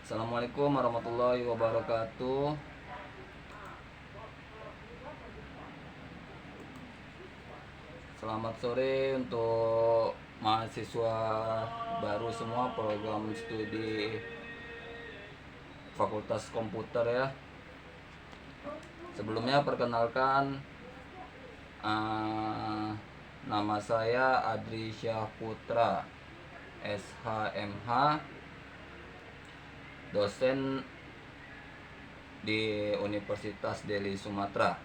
Assalamualaikum warahmatullahi wabarakatuh. Selamat sore untuk mahasiswa baru semua program studi Fakultas Komputer ya. Sebelumnya perkenalkan, nama saya Adri Syahputra, SHMH, dosen di Universitas Deli Sumatera.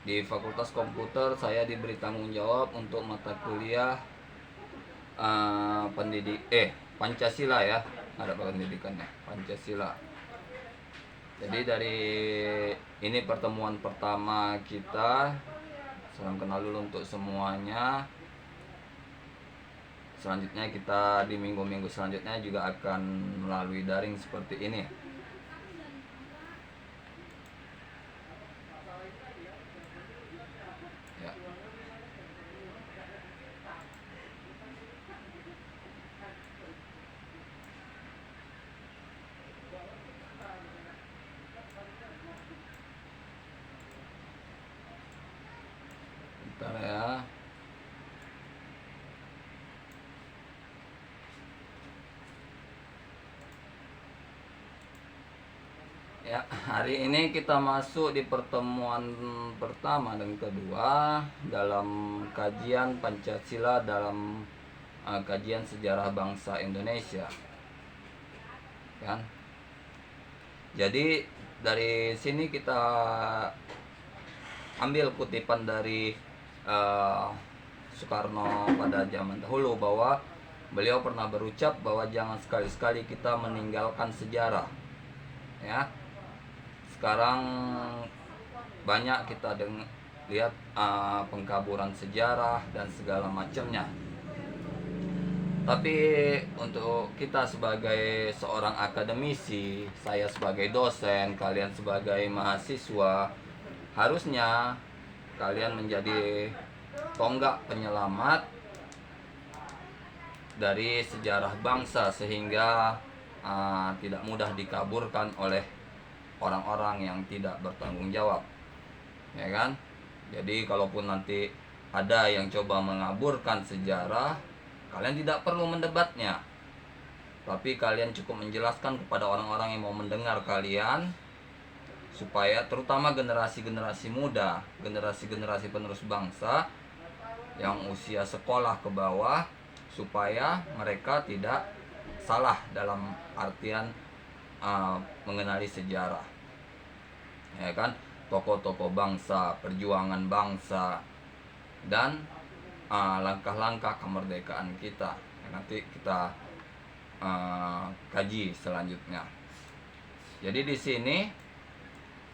Di Fakultas Komputer saya diberi tanggung jawab untuk mata kuliah Pancasila ya, ada pendidikannya Pancasila. Jadi dari ini pertemuan pertama kita. Salam kenal dulu untuk semuanya. Selanjutnya kita di minggu-minggu selanjutnya juga akan melalui daring seperti ini. Ya. Bentar ya. Ya, hari ini kita masuk di pertemuan pertama dan kedua dalam kajian Pancasila dalam kajian sejarah bangsa Indonesia. Kan? Jadi dari sini kita ambil kutipan dari Soekarno pada zaman dahulu bahwa beliau pernah berucap bahwa jangan sekali-sekali kita meninggalkan sejarah. Ya. Sekarang banyak kita lihat pengkaburan sejarah dan segala macamnya. Tapi untuk kita sebagai seorang akademisi, saya sebagai dosen, kalian sebagai mahasiswa, harusnya kalian menjadi tonggak penyelamat dari sejarah bangsa sehingga tidak mudah dikaburkan oleh orang-orang yang tidak bertanggung jawab, ya kan? Jadi kalaupun nanti ada yang coba mengaburkan sejarah, kalian tidak perlu mendebatnya, tapi kalian cukup menjelaskan kepada orang-orang yang mau mendengar kalian, supaya terutama generasi-generasi muda, generasi-generasi penerus bangsa yang usia sekolah ke bawah, supaya mereka tidak salah dalam artian mengenali sejarah, ya kan? Tokoh-tokoh bangsa, perjuangan bangsa, dan langkah-langkah kemerdekaan kita yang nanti kita kaji selanjutnya. Jadi di sini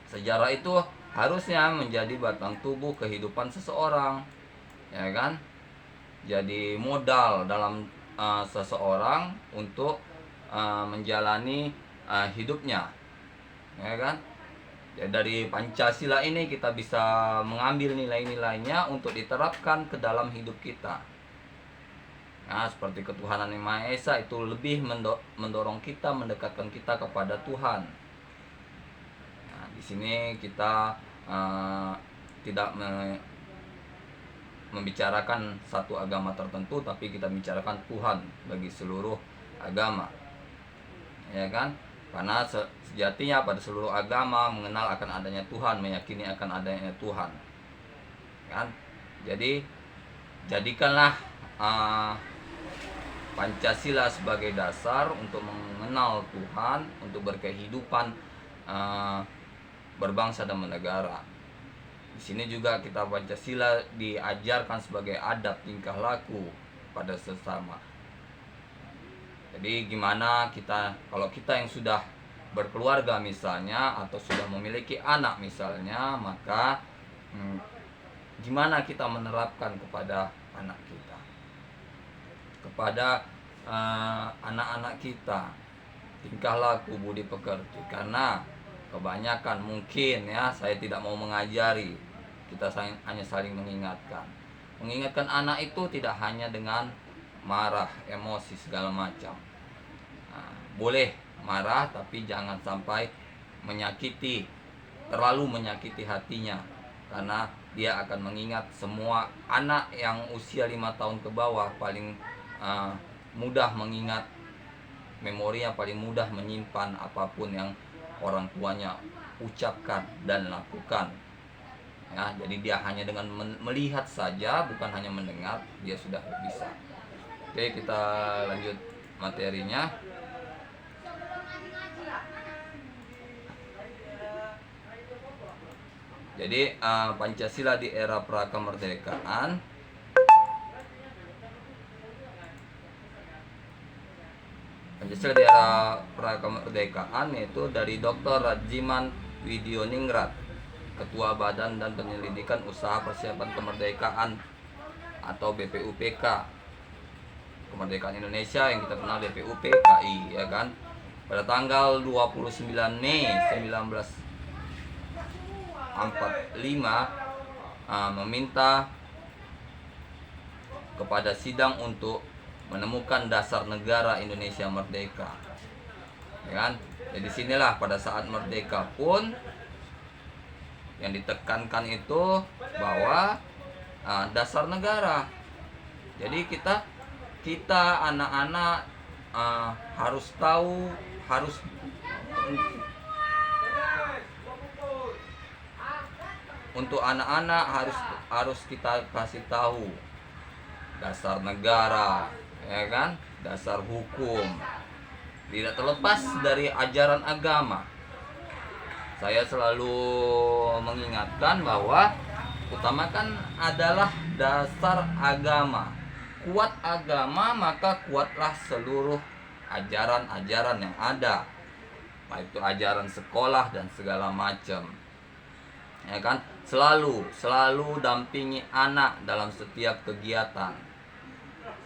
sejarah itu harusnya menjadi batang tubuh kehidupan seseorang, ya kan? Jadi modal dalam seseorang untuk menjalani hidupnya, ya kan? Ya, dari Pancasila ini kita bisa mengambil nilai-nilainya untuk diterapkan ke dalam hidup kita. Nah, seperti ketuhanan yang Maha Esa itu lebih mendorong kita, mendekatkan kita kepada Tuhan. Nah, di sini kita tidak membicarakan satu agama tertentu, tapi kita bicarakan Tuhan bagi seluruh agama, ya kan? Karena sejatinya pada seluruh agama mengenal akan adanya Tuhan, meyakini akan adanya Tuhan, kan? Jadi jadikanlah Pancasila sebagai dasar untuk mengenal Tuhan, untuk berkehidupan berbangsa dan bernegara. Di sini juga kita Pancasila diajarkan sebagai adab tingkah laku pada sesama. Jadi gimana kita, kalau kita yang sudah berkeluarga misalnya, atau sudah memiliki anak misalnya, maka gimana kita menerapkan kepada anak kita, kepada anak-anak kita, tingkah laku budi pekerti. Karena kebanyakan mungkin ya, saya tidak mau mengajari, kita hanya saling mengingatkan. Mengingatkan anak itu tidak hanya dengan marah, emosi segala macam. Nah, boleh marah tapi jangan sampai terlalu menyakiti hatinya, karena dia akan mengingat semua anak yang usia 5 tahun ke bawah paling mudah mengingat, memorinya paling mudah menyimpan apapun yang orang tuanya ucapkan dan lakukan. Ya, jadi dia hanya dengan melihat saja, bukan hanya mendengar, dia sudah bisa. Oke, kita lanjut materinya. Jadi Pancasila di era prakemerdekaan. Pancasila di era prakemerdekaan yaitu dari Dr. Rajiman Widyoningrat, Ketua Badan dan Penyelidikan Usaha Persiapan Kemerdekaan atau BPUPK, Kemerdekaan Indonesia yang kita kenal BPUPKI, ya kan, pada tanggal 29 Mei 1945 meminta kepada sidang untuk menemukan dasar negara Indonesia merdeka, ya kan. Jadi sinilah pada saat merdeka pun yang ditekankan itu bahwa dasar negara. Jadi kita anak-anak harus tahu, untuk anak-anak harus kita kasih tahu dasar negara, ya kan, dasar hukum, tidak terlepas dari ajaran agama. Saya selalu mengingatkan bahwa utamakan adalah dasar agama. Kuat agama, maka kuatlah seluruh ajaran-ajaran yang ada, baik itu ajaran sekolah dan segala macam, ya kan. Selalu dampingi anak dalam setiap kegiatan,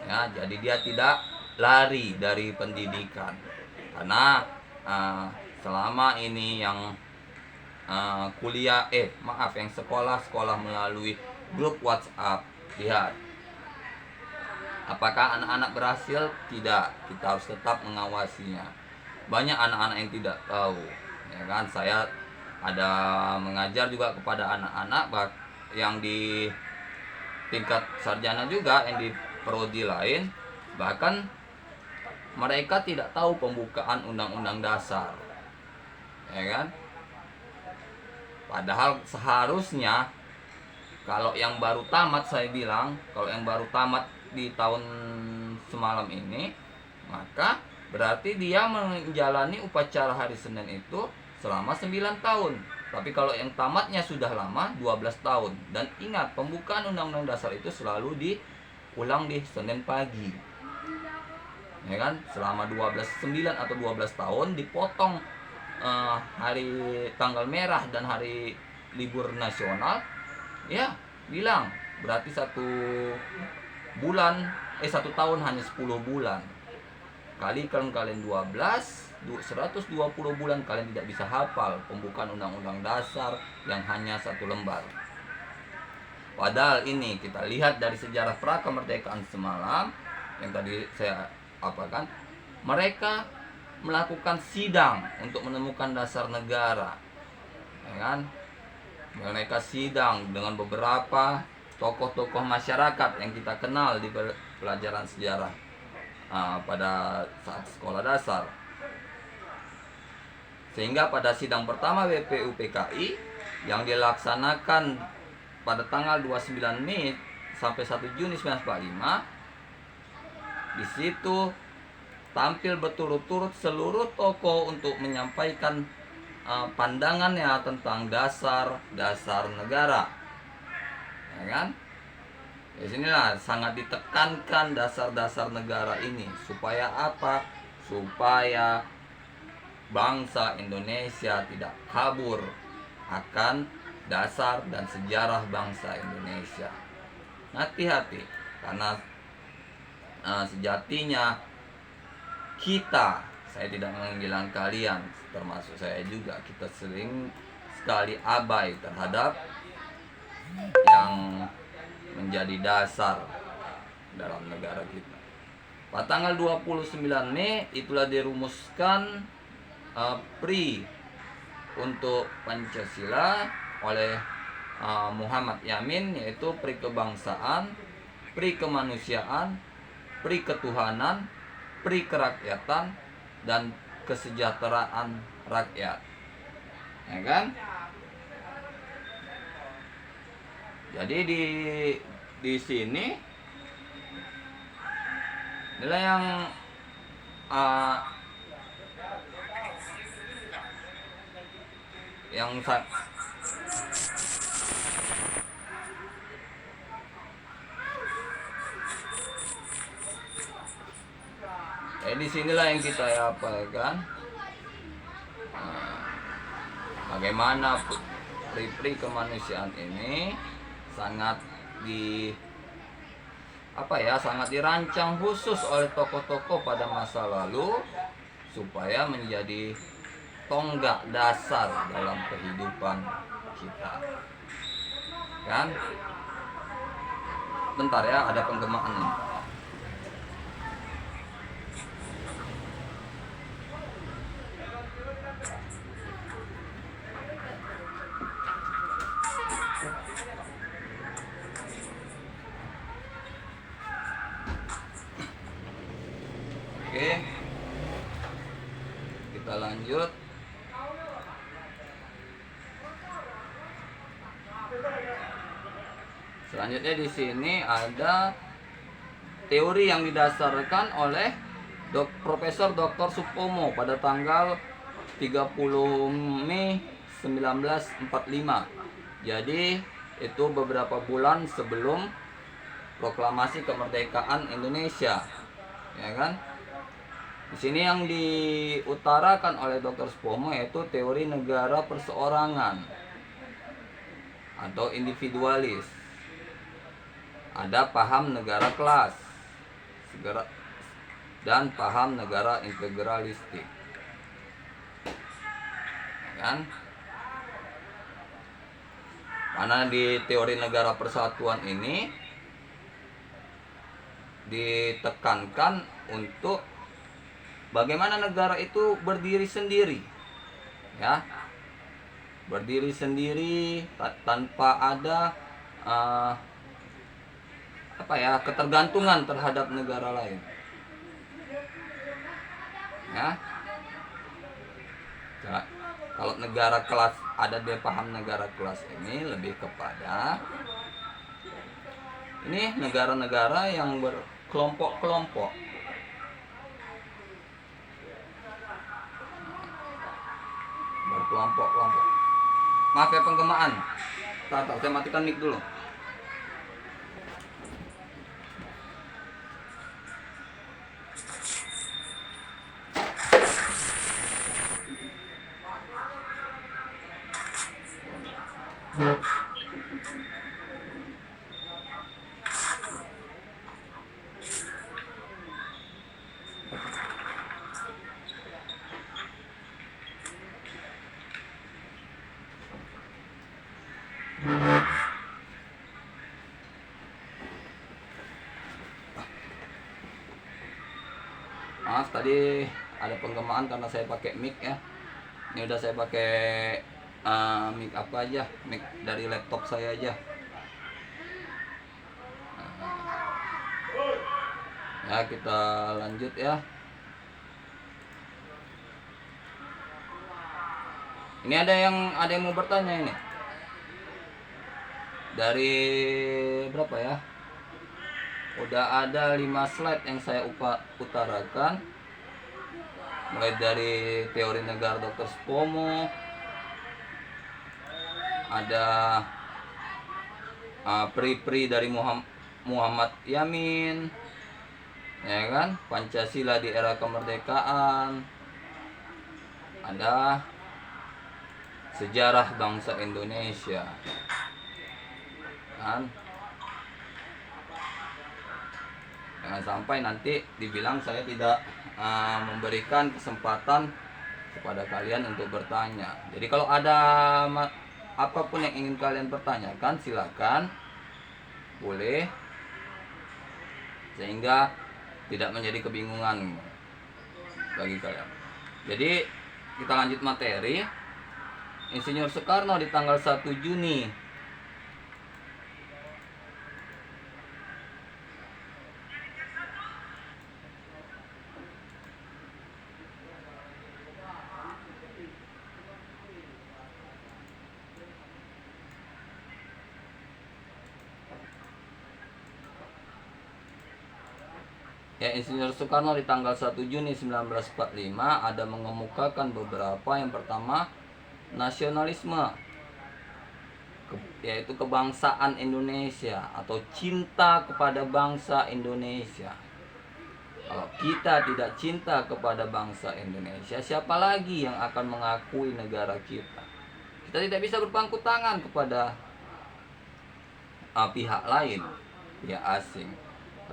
ya, jadi dia tidak lari dari pendidikan. Karena selama ini yang yang sekolah melalui grup WhatsApp, lihat apakah anak-anak berhasil? Tidak, kita harus tetap mengawasinya. Banyak anak-anak yang tidak tahu, ya kan. Saya ada mengajar juga kepada anak-anak yang di tingkat sarjana juga, yang di prodi lain, bahkan mereka tidak tahu pembukaan Undang-Undang Dasar, ya kan. Padahal seharusnya kalau yang baru tamat, saya bilang kalau yang baru tamat di tahun semalam ini, maka berarti dia menjalani upacara hari Senin itu selama 9 tahun. Tapi kalau yang tamatnya sudah lama, 12 tahun. Dan ingat, pembukaan Undang-Undang Dasar itu selalu diulang di Senin pagi, ya kan. Selama 9 atau 12 tahun dipotong hari tanggal merah dan hari libur nasional, ya bilang berarti 1 tahun hanya 10 bulan. Kalikan kalian 12, 120 bulan kalian tidak bisa hafal pembukaan Undang-Undang Dasar yang hanya 1 lembar. Padahal ini kita lihat dari sejarah prakemerdekaan semalam yang tadi saya apakan, mereka melakukan sidang untuk menemukan dasar negara, ya kan. Mereka sidang dengan beberapa tokoh-tokoh masyarakat yang kita kenal di pelajaran sejarah pada saat sekolah dasar. Sehingga pada sidang pertama BPUPKI yang dilaksanakan pada tanggal 29 Mei sampai 1 Juni 1945, di situ tampil berturut-turut seluruh tokoh untuk menyampaikan pandangannya tentang dasar negara, ya kan. Di sinilah sangat ditekankan dasar negara ini supaya apa? Supaya bangsa Indonesia tidak kabur akan dasar dan sejarah bangsa Indonesia. Hati-hati, karena sejatinya saya tidak menghilang kalian, termasuk saya juga, kita sering sekali abai terhadap yang menjadi dasar dalam negara kita. Pada tanggal 29 Mei itulah dirumuskan PRI untuk Pancasila oleh Muhammad Yamin, yaitu PRI kebangsaan, PRI kemanusiaan, PRI ketuhanan, PRI kerakyatan, dan kesejahteraan rakyat. Ya kan? Jadi di sini inilah yang di sinilah yang kita hafalkan, bagaimana PRI kemanusiaan ini sangat sangat dirancang khusus oleh tokoh-tokoh pada masa lalu supaya menjadi tonggak dasar dalam kehidupan kita. Kan? Bentar ya, ada penggemakan nih. Oke, kita lanjut. Selanjutnya di sini ada teori yang didasarkan oleh Profesor Dr. Supomo pada tanggal 30 Mei 1945. Jadi itu beberapa bulan sebelum proklamasi kemerdekaan Indonesia. Ya kan? Di sini yang diutarakan oleh Dr. Supomo yaitu teori negara perseorangan atau individualis. Ada paham negara kelas dan paham negara integralistik. Ya kan? Karena di teori negara persatuan ini ditekankan untuk bagaimana negara itu berdiri sendiri, ya, berdiri sendiri tanpa ada ketergantungan terhadap negara lain, ya. Kalau negara kelas, ada dia paham negara kelas ini lebih kepada ini negara-negara yang berkelompok-kelompok. Berkelompok-kelompok. Maaf ya penggemaan. Saya matikan mic dulu. Maaf tadi ada penggemaan karena saya pakai mic ya. Ini udah saya pakai mic apa aja, mic dari laptop saya aja. Ya kita lanjut ya. Ini ada yang mau bertanya ini. Dari berapa ya? Udah ada 5 slide yang saya utarakan. Mulai dari teori negara Dr. Supomo, ada PRI dari Muhammad Yamin, ya kan? Pancasila di era kemerdekaan, ada sejarah bangsa Indonesia, kan? Jangan sampai nanti dibilang saya tidak memberikan kesempatan kepada kalian untuk bertanya. Jadi kalau ada apapun yang ingin kalian pertanyakan, silakan, boleh, sehingga tidak menjadi kebingungan bagi kalian. Jadi kita lanjut materi. Insinyur Soekarno di tanggal 1 Juni Insinyur Soekarno di tanggal 1 Juni 1945 ada mengemukakan beberapa. Yang pertama, nasionalisme, yaitu kebangsaan Indonesia atau cinta kepada bangsa Indonesia. Kalau kita tidak cinta kepada bangsa Indonesia, siapa lagi yang akan mengakui negara kita? Kita tidak bisa berpangku tangan kepada pihak lain, pihak asing.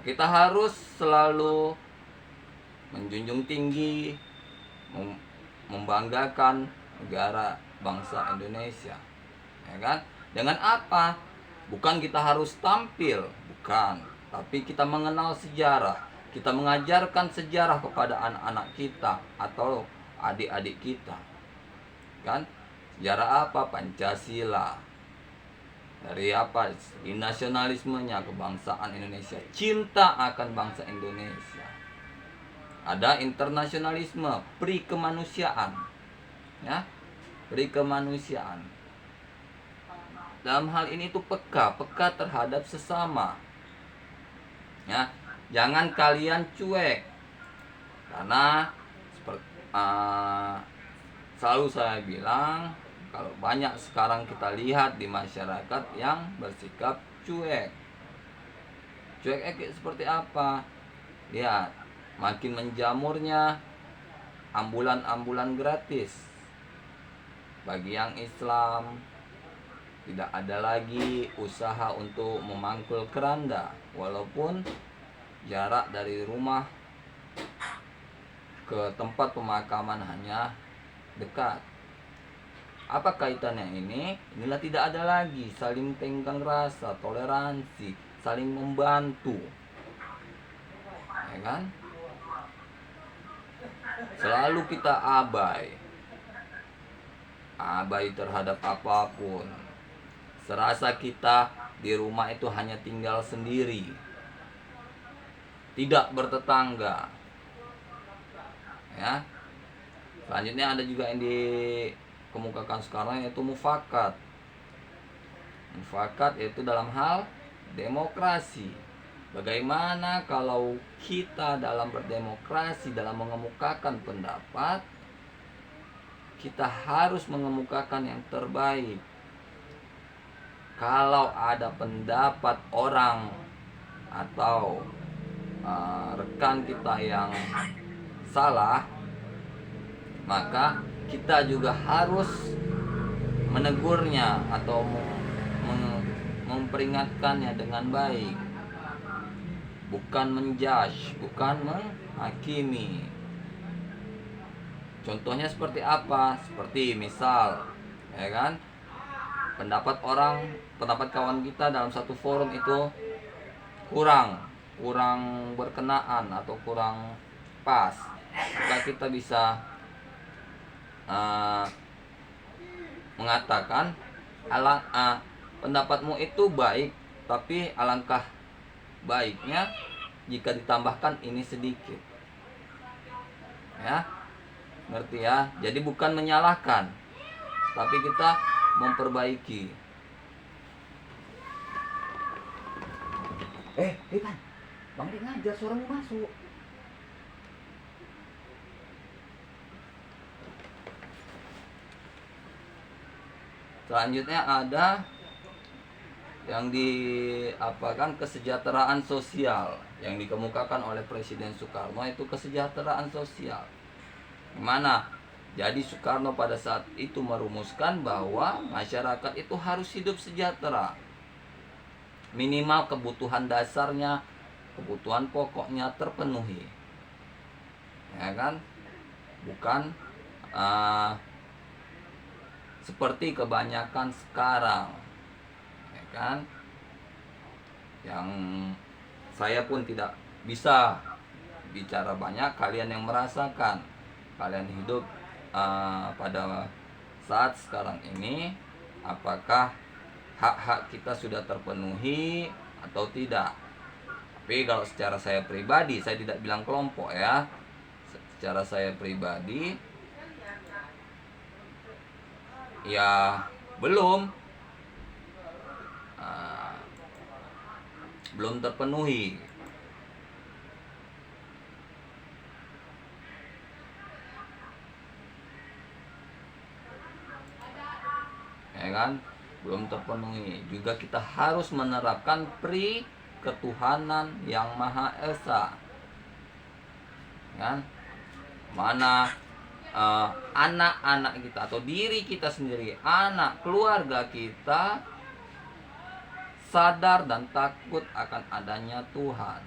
Kita harus selalu menjunjung tinggi, membanggakan negara bangsa Indonesia, ya kan? Dengan apa? Bukan kita harus tampil, bukan, tapi kita mengenal sejarah. Kita mengajarkan sejarah kepada anak-anak kita atau adik-adik kita, kan? Sejarah apa? Pancasila. Dari apa? Di nasionalismenya, kebangsaan Indonesia, cinta akan bangsa Indonesia. Ada internasionalisme, pri kemanusiaan, ya, pri kemanusiaan. Dalam hal ini itu peka terhadap sesama, ya. Jangan kalian cuek, karena selalu saya bilang, kalau banyak sekarang kita lihat di masyarakat yang bersikap cuek. Cuek seperti apa? Lihat, makin menjamurnya ambulan-ambulan gratis bagi yang Islam. Tidak ada lagi usaha untuk memangkul keranda, walaupun jarak dari rumah ke tempat pemakaman hanya dekat. Apa kaitannya ini? Inilah tidak ada lagi saling tenggang rasa, toleransi, saling membantu, ya kan? Selalu kita abai terhadap apapun. Serasa kita di rumah itu hanya tinggal sendiri, tidak bertetangga, ya. Selanjutnya ada juga yang dikemukakan sekarang, yaitu mufakat. Mufakat yaitu dalam hal demokrasi. Bagaimana kalau kita dalam berdemokrasi, dalam mengemukakan pendapat, kita harus mengemukakan yang terbaik. Kalau ada pendapat orang atau rekan kita yang salah, maka kita juga harus menegurnya atau memperingatkannya dengan baik, bukan menjudge, bukan menghakimi. Contohnya seperti apa? Seperti misal, ya kan, pendapat kawan kita dalam satu forum itu kurang berkenaan atau kurang pas, maka kita bisa mengatakan pendapatmu itu baik, tapi alangkah baiknya jika ditambahkan ini sedikit, ya, ngerti ya? Jadi bukan menyalahkan, tapi kita memperbaiki. Ivan, Bang Dik ngajar, suaramu masuk. Selanjutnya ada yang kesejahteraan sosial yang dikemukakan oleh Presiden Soekarno, itu kesejahteraan sosial. Gimana? Jadi Soekarno pada saat itu merumuskan bahwa masyarakat itu harus hidup sejahtera. Minimal kebutuhan dasarnya, kebutuhan pokoknya terpenuhi, ya kan? Bukan seperti kebanyakan sekarang, ya kan? Yang saya pun tidak bisa bicara banyak, kalian yang merasakan. Kalian hidup pada saat sekarang ini, apakah hak-hak kita sudah terpenuhi atau tidak. Tapi kalau secara saya pribadi, saya tidak bilang kelompok ya, secara saya pribadi ya belum terpenuhi. Ya kan, belum terpenuhi. Juga kita harus menerapkan ketuhanan yang Maha Esa, kan? Mana anak-anak kita atau diri kita sendiri, anak keluarga kita sadar dan takut akan adanya Tuhan.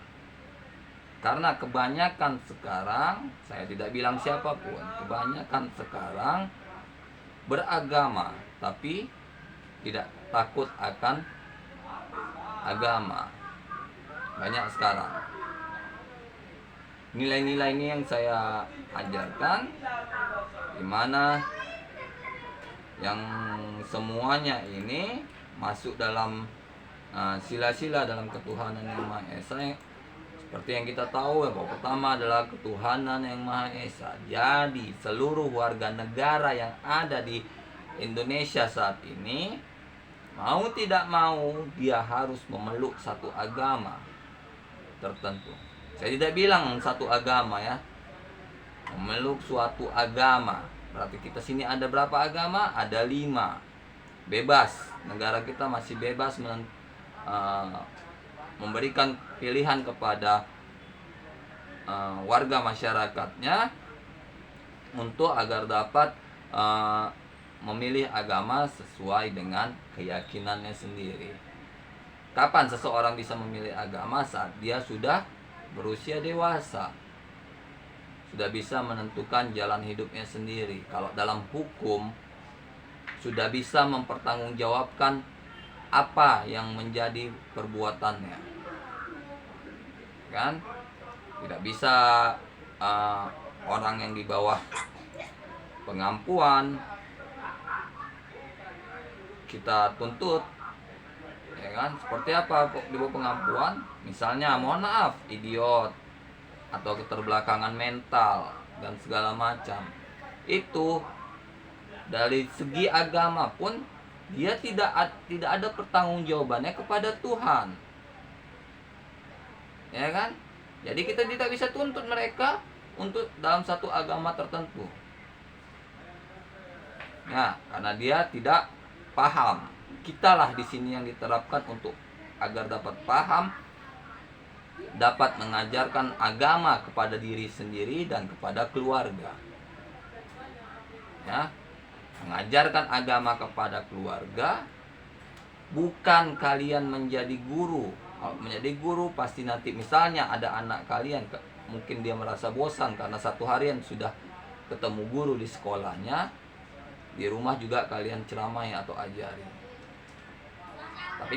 Karena kebanyakan sekarang, saya tidak bilang siapapun, kebanyakan sekarang beragama tapi tidak takut akan agama. Banyak sekarang. Nilai-nilai ini yang saya ajarkan, dimana yang semuanya ini masuk dalam sila-sila dalam ketuhanan yang Maha Esa. Seperti yang kita tahu, yang pertama adalah ketuhanan yang Maha Esa. Jadi seluruh warga negara yang ada di Indonesia saat ini, mau tidak mau, dia harus memeluk satu agama tertentu. Saya tidak bilang satu agama ya, memeluk suatu agama. Berarti kita sini ada berapa agama? Ada 5. Bebas, negara kita masih bebas memberikan pilihan kepada warga masyarakatnya untuk agar dapat memilih agama sesuai dengan keyakinannya sendiri. Kapan seseorang bisa memilih agama? Saat dia sudah berusia dewasa, sudah bisa menentukan jalan hidupnya sendiri. Kalau dalam hukum, sudah bisa mempertanggungjawabkan apa yang menjadi perbuatannya, kan? Tidak bisa orang yang di bawah pengampuan kita tuntut, ya kan? Seperti apa di bawah pengampuan? Misalnya, mohon maaf, idiot atau keterbelakangan mental dan segala macam. Itu dari segi agama pun dia tidak ada pertanggungjawabannya kepada Tuhan, ya kan? Jadi kita tidak bisa tuntut mereka untuk dalam satu agama tertentu, ya, karena dia tidak paham. Kitalah di sini yang diterapkan untuk agar dapat paham, dapat mengajarkan agama kepada diri sendiri dan kepada keluarga, ya. Mengajarkan agama kepada keluarga, bukan kalian menjadi guru. Kalau menjadi guru pasti nanti misalnya ada anak kalian, mungkin dia merasa bosan karena satu harian sudah ketemu guru di sekolahnya, di rumah juga kalian ceramai atau ajari. Tapi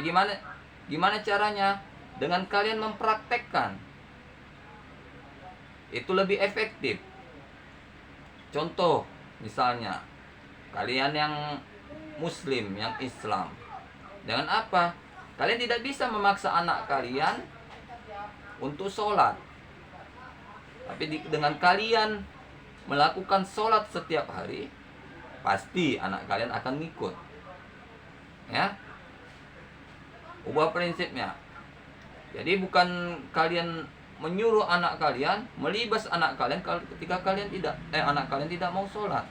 gimana caranya? Dengan kalian mempraktekkan, itu lebih efektif. Contoh, misalnya kalian yang Muslim, yang Islam, dengan apa? Kalian tidak bisa memaksa anak kalian untuk sholat. Tapi dengan kalian melakukan sholat setiap hari, pasti anak kalian akan ngikut, ya. Ubah prinsipnya. Jadi bukan kalian menyuruh anak kalian, melibas anak kalian ketika anak kalian tidak mau sholat.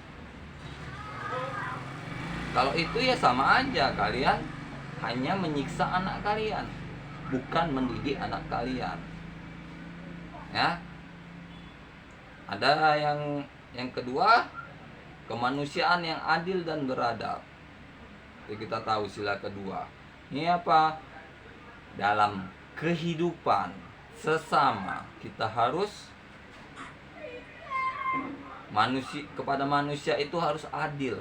Kalau itu ya sama aja, kalian hanya menyiksa anak kalian, bukan mendidik anak kalian, ya. Ada yang kedua, kemanusiaan yang adil dan beradab. Jadi kita tahu sila kedua. Ini apa? Dalam kehidupan sesama kita harus kepada manusia itu harus adil,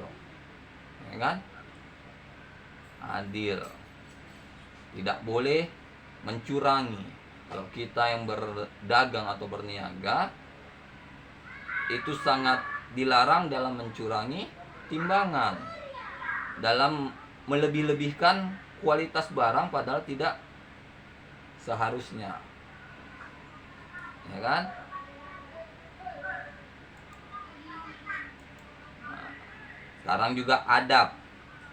ya kan? Adil, tidak boleh mencurangi, Kalau kita yang berdagang atau berniaga, itu sangat dilarang dalam mencurangi timbangan, dalam melebih-lebihkan kualitas barang padahal tidak seharusnya, ya kan? Nah, sekarang juga adab.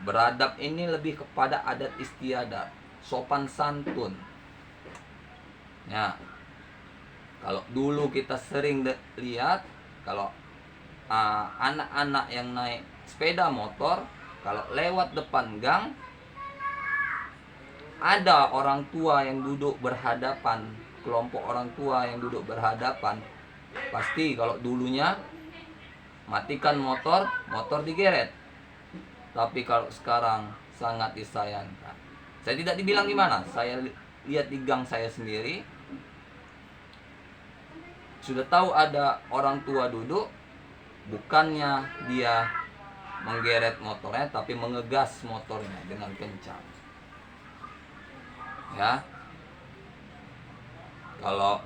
Beradab ini lebih kepada adat istiadat, sopan santun. Ya, kalau dulu kita sering lihat, kalau anak-anak yang naik sepeda motor, kalau lewat depan gang, ada orang tua yang duduk berhadapan, kelompok orang tua yang duduk berhadapan, pasti kalau dulunya matikan motor, motor digeret. Tapi kalau sekarang sangat disayangkan. Saya tidak dibilang gimana, saya lihat di gang saya sendiri, sudah tahu ada orang tua duduk, bukannya dia menggeret motornya, tapi mengegas motornya dengan kencang. Ya, kalau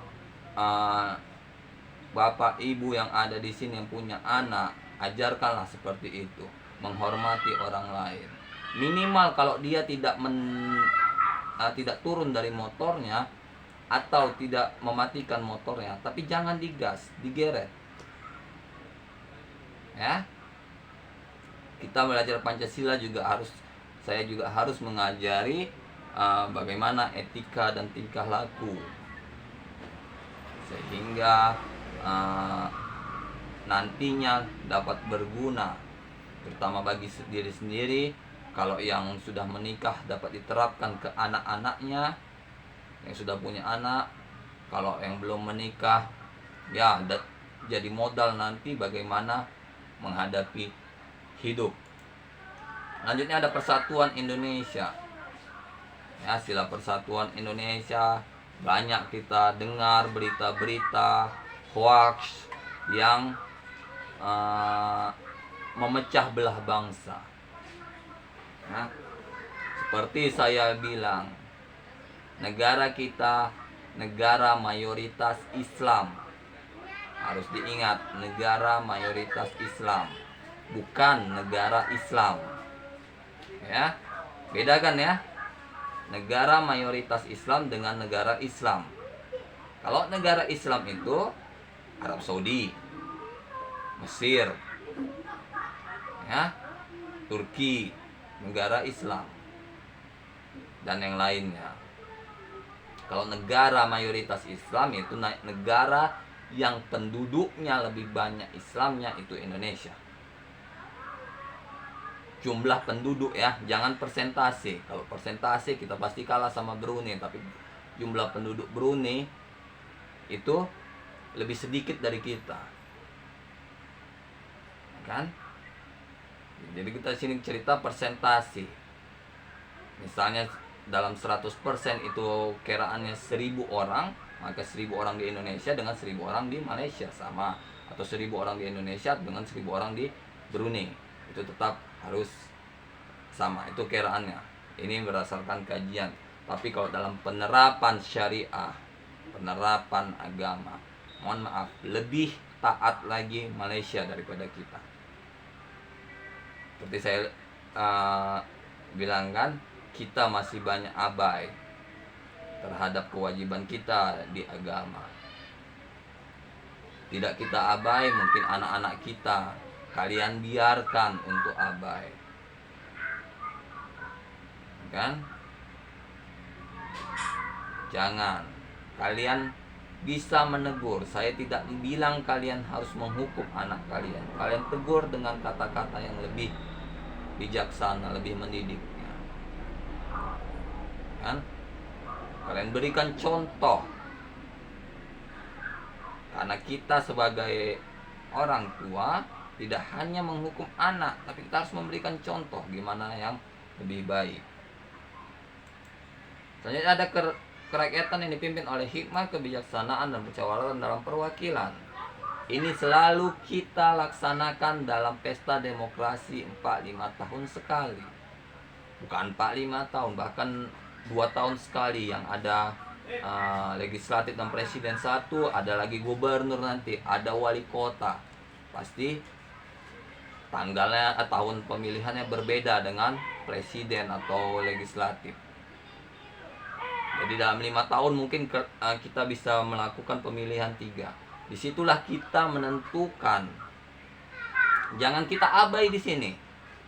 bapak ibu yang ada di sini yang punya anak, ajarkanlah seperti itu, menghormati orang lain. Minimal kalau dia tidak turun dari motornya atau tidak mematikan motornya, tapi jangan digas, digeret. Ya, kita belajar Pancasila juga saya juga harus mengajari bagaimana etika dan tingkah laku, sehingga nantinya dapat berguna, terutama bagi diri sendiri. Kalau yang sudah menikah dapat diterapkan ke anak-anaknya yang sudah punya anak. Kalau yang belum menikah, ya jadi modal nanti bagaimana menghadapi hidup. Lanjutnya ada Persatuan Indonesia. Ya, Sila Persatuan Indonesia, banyak kita dengar berita-berita hoax yang memecah belah bangsa. Nah, seperti saya bilang, negara kita negara mayoritas Islam. Harus diingat, negara mayoritas Islam, bukan negara Islam. Ya, bedakan ya. Negara mayoritas Islam dengan negara Islam. Kalau negara Islam itu Arab Saudi, Mesir, ya, Turki, negara Islam, dan yang lainnya. Kalau negara mayoritas Islam itu negara yang penduduknya lebih banyak Islamnya, itu Indonesia. Jumlah penduduk ya, jangan persentase. Kalau persentase kita pasti kalah sama Brunei, tapi jumlah penduduk Brunei itu lebih sedikit dari kita, kan? Jadi kita sini cerita persentase. Misalnya dalam 100% itu kiraannya 1000 orang, maka 1000 orang di Indonesia dengan 1000 orang di Malaysia sama, atau 1000 orang di Indonesia dengan 1000 orang di Brunei, itu tetap harus sama, itu kiraannya. Ini berdasarkan kajian. Tapi kalau dalam penerapan syariah, penerapan agama, mohon maaf, lebih taat lagi Malaysia daripada kita. Seperti saya bilang kan, kita masih banyak abai terhadap kewajiban kita di agama. Tidak kita abai, mungkin anak-anak kita kalian biarkan untuk abai, kan? Jangan. Kalian bisa menegur. Saya tidak bilang kalian harus menghukum anak kalian. Kalian tegur dengan kata-kata yang lebih bijaksana, lebih mendidiknya, kan? Kalian berikan contoh. Karena kita sebagai orang tua tidak hanya menghukum anak, tapi kita harus memberikan contoh gimana yang lebih baik. Selanjutnya ada kerakyatan yang dipimpin oleh hikmah, kebijaksanaan, dan musyawaratan dalam perwakilan. Ini selalu kita laksanakan dalam pesta demokrasi 4-5 tahun sekali. Bukan 4-5 tahun, bahkan 2 tahun sekali yang ada legislatif dan presiden satu, ada lagi gubernur, nanti ada wali kota. Pasti tanggalnya tahun pemilihannya berbeda dengan presiden atau legislatif. Jadi dalam 5 tahun mungkin kita bisa melakukan pemilihan 3. Disitulah kita menentukan. Jangan kita abai di sini.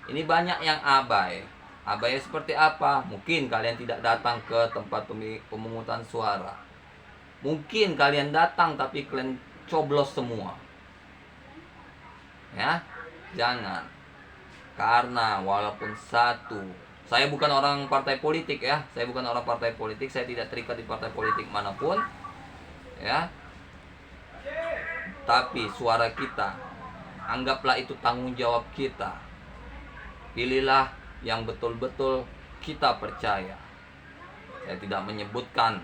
Ini banyak yang abai. Abai seperti apa? Mungkin kalian tidak datang ke tempat pemungutan suara. Mungkin kalian datang tapi kalian coblos semua. Ya, jangan. Karena walaupun saya bukan orang partai politik ya. Saya bukan orang partai politik. Saya tidak terikat di partai politik manapun. Ya. Tapi suara kita, anggaplah itu tanggung jawab kita. Pilihlah yang betul-betul kita percaya. Saya tidak menyebutkan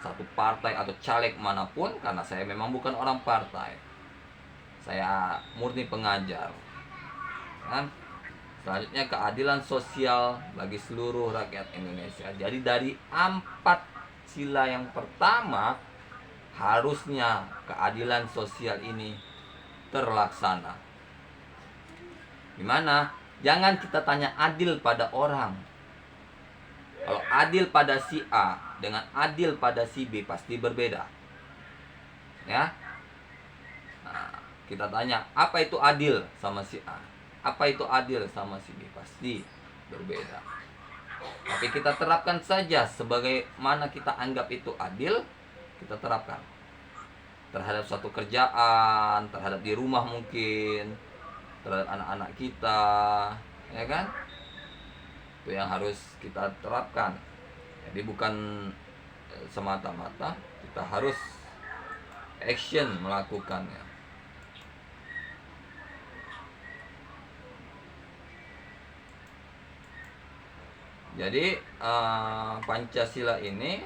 satu partai atau caleg manapun karena saya memang bukan orang partai. Saya murni pengajar. Kan? Selanjutnya keadilan sosial bagi seluruh rakyat Indonesia. Jadi dari 4 sila yang pertama harusnya keadilan sosial ini terlaksana. Gimana? Jangan kita tanya adil pada orang. Kalau adil pada si A dengan adil pada si B pasti berbeda. Ya. Nah, kita tanya apa itu adil sama si A? Apa itu adil sama si B? Pasti berbeda. Tapi kita terapkan saja sebagaimana kita anggap itu adil, kita terapkan. Terhadap suatu kerjaan, terhadap di rumah mungkin, terhadap anak-anak kita, ya kan? Itu yang harus kita terapkan. Jadi bukan semata-mata kita harus action melakukannya. Jadi Pancasila ini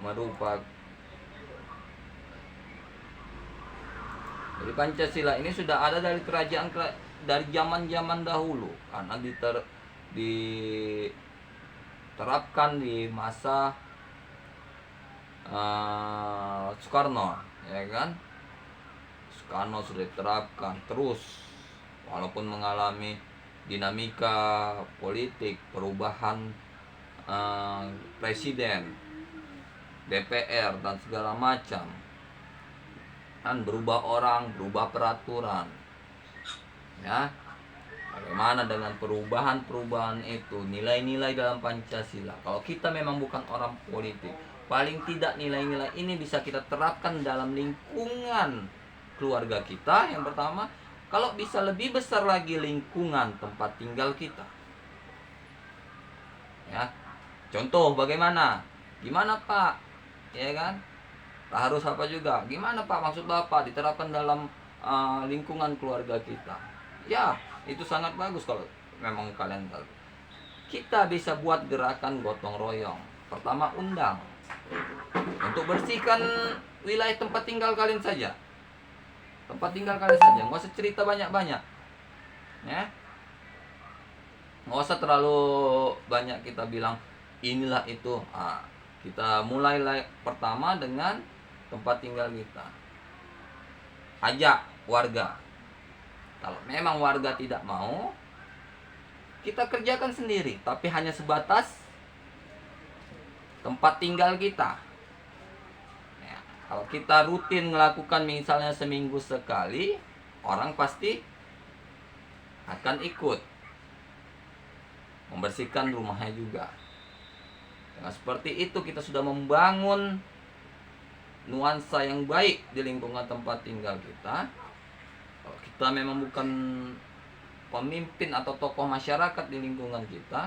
merupakan, jadi Pancasila ini sudah ada dari dari zaman-zaman dahulu karena diterapkan di masa Soekarno, ya kan? Soekarno sudah diterapkan terus. Walaupun mengalami dinamika politik, perubahan presiden, DPR dan segala macam, kan berubah orang, berubah peraturan, ya. Bagaimana dengan perubahan-perubahan itu, nilai-nilai dalam Pancasila? Kalau kita memang bukan orang politik, paling tidak nilai-nilai ini bisa kita terapkan dalam lingkungan keluarga kita yang pertama. Kalau bisa lebih besar lagi lingkungan tempat tinggal kita. Ya. Contoh bagaimana? Gimana Pak? Ya kan? Tak harus apa juga. Gimana Pak maksud Bapak diterapkan dalam lingkungan keluarga kita? Ya, itu sangat bagus kalau memang kalian tahu. Kita bisa buat gerakan gotong royong. Pertama undang untuk bersihkan wilayah tempat tinggal kalian saja. Tempat tinggal kalian saja, nggak usah cerita banyak-banyak, ya. Nggak usah terlalu banyak kita bilang inilah itu. Kita mulai pertama dengan tempat tinggal kita. Ajak warga. Kalau memang warga tidak mau, kita kerjakan sendiri, tapi hanya sebatas tempat tinggal kita. Kalau kita rutin melakukan misalnya seminggu sekali, orang pasti akan ikut membersihkan rumahnya juga. Dengan seperti itu kita sudah membangun nuansa yang baik di lingkungan tempat tinggal kita. Kalau kita memang bukan pemimpin atau tokoh masyarakat di lingkungan kita,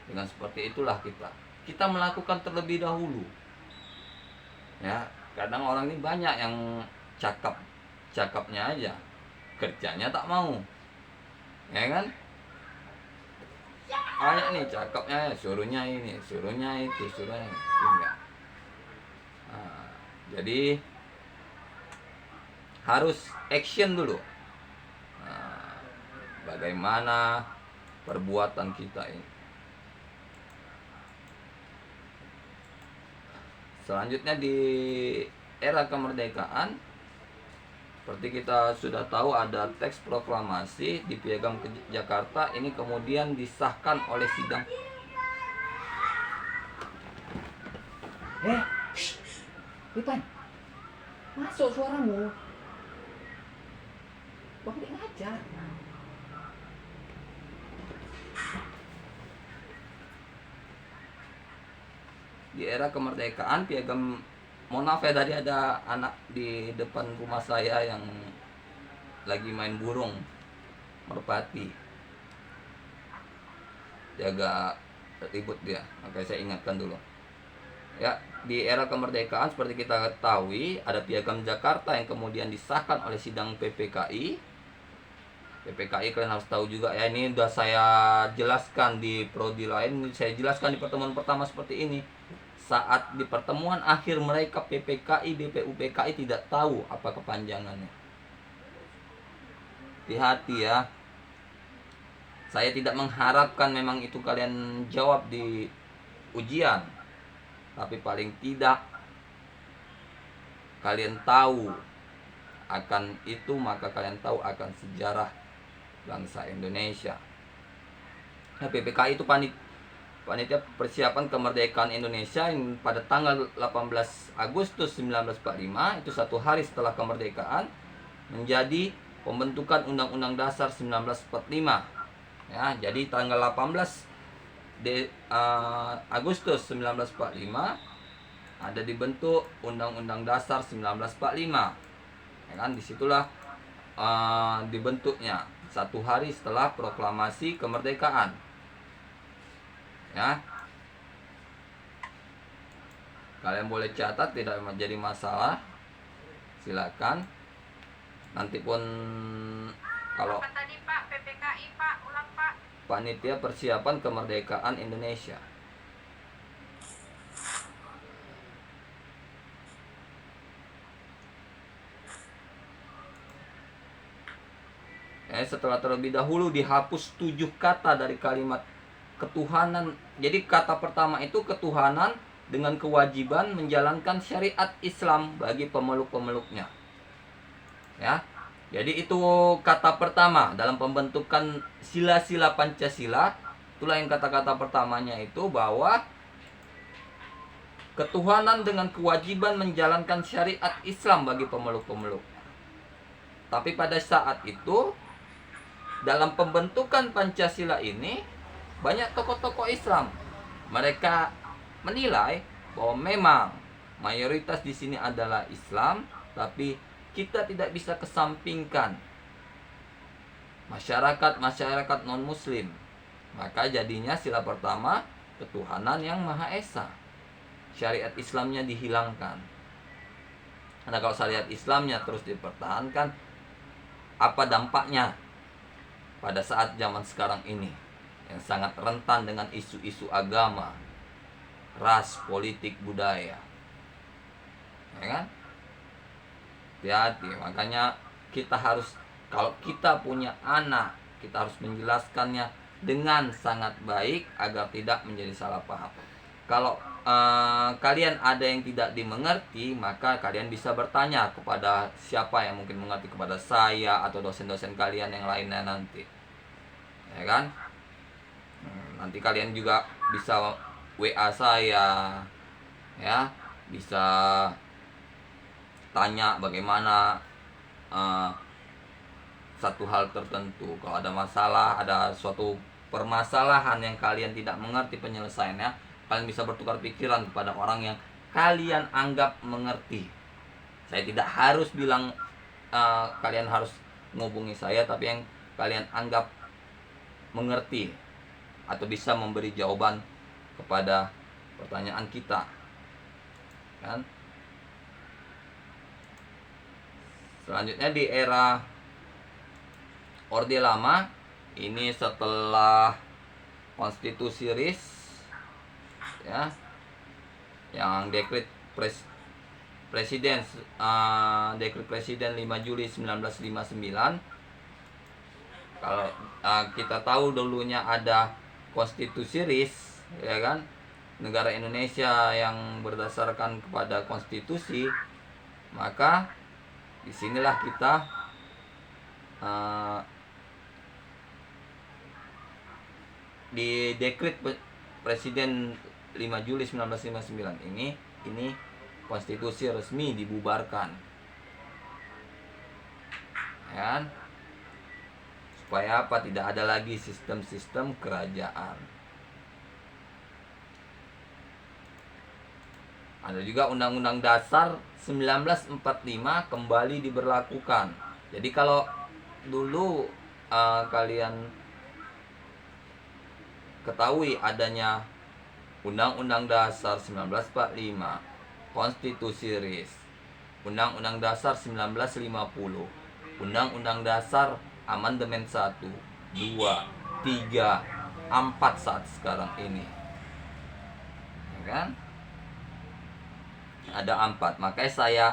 dengan seperti itulah kita melakukan terlebih dahulu. Ya, kadang orang ini banyak yang cakapnya aja, kerjanya tak mau, ya kan? Banyak nih cakapnya, suruhnya ini, suruhnya itu, suruhnya enggak. Jadi harus action dulu. Bagaimana perbuatan kita ini. Selanjutnya di era kemerdekaan, seperti kita sudah tahu ada teks proklamasi di Piagam Jakarta, ini kemudian disahkan oleh sidang. Ipan, masuk suaramu. Bang ngajar. Di era kemerdekaan, piagam, mohon maaf ya, tadi ada anak di depan rumah saya yang lagi main burung merpati, jaga ribut dia, makanya saya ingatkan dulu ya. Di era kemerdekaan seperti kita ketahui ada Piagam Jakarta yang kemudian disahkan oleh sidang PPKI. PPKI kalian harus tahu juga ya, ini udah saya jelaskan di prodi lain, saya jelaskan di pertemuan pertama seperti ini. Saat di pertemuan akhir mereka PPKI, BPUPKI tidak tahu apa kepanjangannya. Hati-hati ya. Saya tidak mengharapkan memang itu kalian jawab di ujian, tapi paling tidak kalian tahu akan itu, maka kalian tahu akan sejarah bangsa Indonesia. Nah, PPKI itu panitia persiapan kemerdekaan Indonesia yang pada tanggal 18 Agustus 1945, itu satu hari setelah kemerdekaan, menjadi pembentukan Undang-Undang Dasar 1945. Ya, jadi tanggal 18 Agustus 1945 ada dibentuk Undang-Undang Dasar 1945. Ya kan, disitulah dibentuknya satu hari setelah proklamasi kemerdekaan. Ya, kalian boleh catat, tidak menjadi masalah, silakan. Nanti pun kalau apa tadi Pak, PPKI Pak, ulang Pak. Panitia Persiapan Kemerdekaan Indonesia. Setelah terlebih dahulu dihapus 7 kata dari kalimat ketuhanan. Jadi kata pertama itu ketuhanan dengan kewajiban menjalankan syariat Islam bagi pemeluk-pemeluknya. Ya. Jadi itu kata pertama dalam pembentukan sila-sila Pancasila. Itulah yang kata-kata pertamanya itu, bahwa ketuhanan dengan kewajiban menjalankan syariat Islam bagi pemeluk-pemeluk. Tapi pada saat itu dalam pembentukan Pancasila ini banyak tokoh-tokoh Islam. Mereka menilai bahwa memang mayoritas di sini adalah Islam, tapi kita tidak bisa kesampingkan masyarakat non-muslim. Maka jadinya sila pertama ketuhanan yang Maha Esa. Syariat Islamnya dihilangkan. Karena kalau syariat Islamnya terus dipertahankan, apa dampaknya pada saat zaman sekarang ini yang sangat rentan dengan isu-isu agama, ras, politik, budaya, ya kan? Hati-hati. Makanya kita harus, kalau kita punya anak, kita harus menjelaskannya dengan sangat baik agar tidak menjadi salah paham. Kalau kalian ada yang tidak dimengerti, maka kalian bisa bertanya kepada siapa yang mungkin mengerti, kepada saya atau dosen-dosen kalian yang lainnya nanti, ya kan? Nanti kalian juga bisa WA saya, ya, bisa tanya bagaimana satu hal tertentu. Kalau ada masalah, ada suatu permasalahan yang kalian tidak mengerti penyelesaiannya, kalian bisa bertukar pikiran kepada orang yang kalian anggap mengerti. Saya tidak harus bilang kalian harus menghubungi saya, tapi yang kalian anggap mengerti atau bisa memberi jawaban kepada pertanyaan kita, kan? Selanjutnya di era Orde Lama, ini setelah Konstitusi RIS, ya, yang dekret Presiden dekret Presiden 5 Juli 1959, Kalau kita tahu dulunya ada konstitusi RIS, ya kan, negara Indonesia yang berdasarkan kepada konstitusi, maka disinilah kita di dekret Presiden 5 Juli 1959 ini konstitusi resmi dibubarkan, ya kan? Supaya apa? Tidak ada lagi sistem-sistem kerajaan. Ada juga Undang-Undang Dasar 1945 kembali diberlakukan. Jadi kalau dulu kalian ketahui adanya Undang-Undang Dasar 1945, Konstitusi RIS, Undang-Undang Dasar 1950, Undang-Undang Dasar Amandemen 1, 2, 3, 4 saat sekarang ini, ya kan? Ada 4. Makanya saya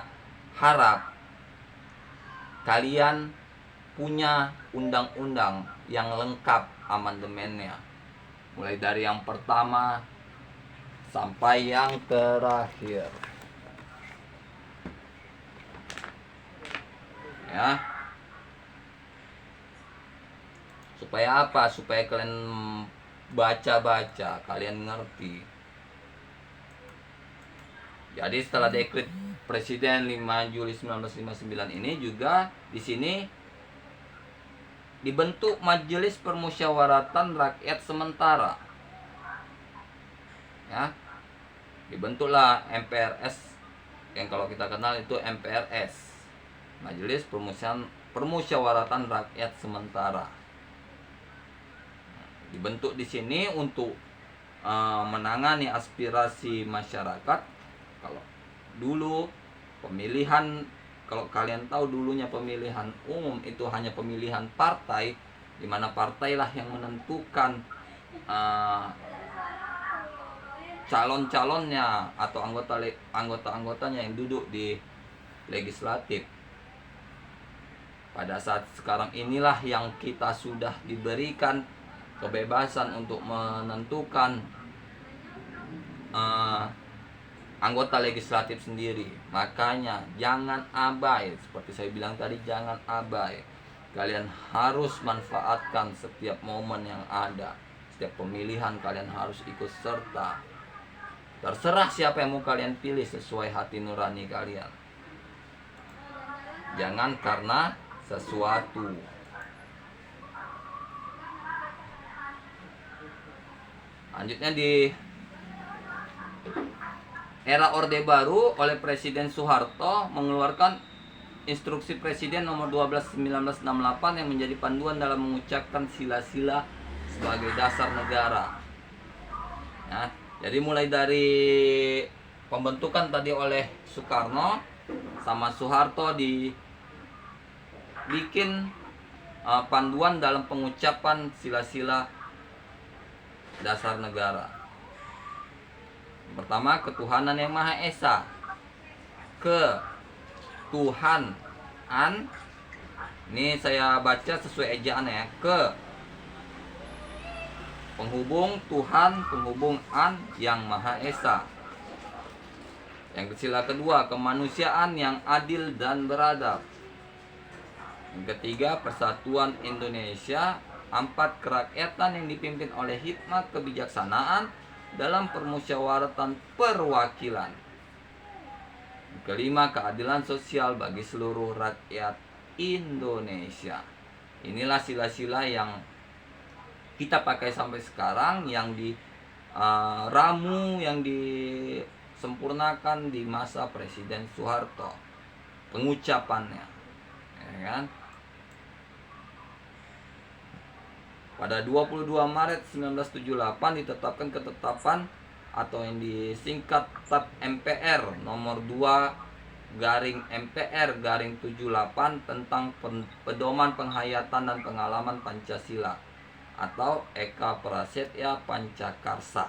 harap kalian punya undang-undang yang lengkap amandemennya, mulai dari yang pertama sampai yang terakhir, ya. Supaya apa? Supaya kalian baca-baca, kalian ngerti. Jadi setelah dekret Presiden 5 Juli 1959 ini juga di sini dibentuk Majelis Permusyawaratan Rakyat Sementara. Ya. Dibentuklah MPRS, yang kalau kita kenal itu MPRS, Majelis Permusyawaratan Rakyat Sementara. Dibentuk di sini untuk menangani aspirasi masyarakat. Kalau dulu pemilihan, kalau kalian tahu dulunya pemilihan umum itu hanya pemilihan partai, di mana partailah yang menentukan calon-calonnya atau anggota-anggotanya yang duduk di legislatif. Pada saat sekarang inilah yang kita sudah diberikan kebebasan untuk menentukan anggota legislatif sendiri. Makanya jangan abai, seperti saya bilang tadi, jangan abai. Kalian harus manfaatkan setiap momen yang ada. Setiap pemilihan kalian harus ikut serta. Terserah siapa yang mau kalian pilih sesuai hati nurani kalian. Jangan karena sesuatu. Lanjutnya di era Orde Baru oleh Presiden Soeharto mengeluarkan Instruksi Presiden nomor 12 1968 yang menjadi panduan dalam mengucapkan sila-sila sebagai dasar negara. Ya, jadi mulai dari pembentukan tadi oleh Soekarno sama Soeharto dibikin panduan dalam pengucapan sila-sila dasar negara. Pertama, ketuhanan yang Maha Esa. Ketuhanan. Ini saya baca sesuai ejaan ya. Ke penghubung Tuhan, penghubung an yang Maha Esa. Yang sila kedua, kemanusiaan yang adil dan beradab. Yang ketiga, persatuan Indonesia. 4, kerakyatan yang dipimpin oleh hikmat kebijaksanaan dalam permusyawaratan perwakilan. Yang kelima, keadilan sosial bagi seluruh rakyat Indonesia. Inilah sila-sila yang kita pakai sampai sekarang, yang diramu, yang disempurnakan di masa Presiden Soeharto. Pengucapannya, ya kan? Pada 22 Maret 1978 ditetapkan ketetapan atau yang disingkat TAP MPR nomor 2 garing MPR garing 78 tentang pedoman penghayatan dan pengalaman Pancasila atau Eka Prasetya Pancakarsa.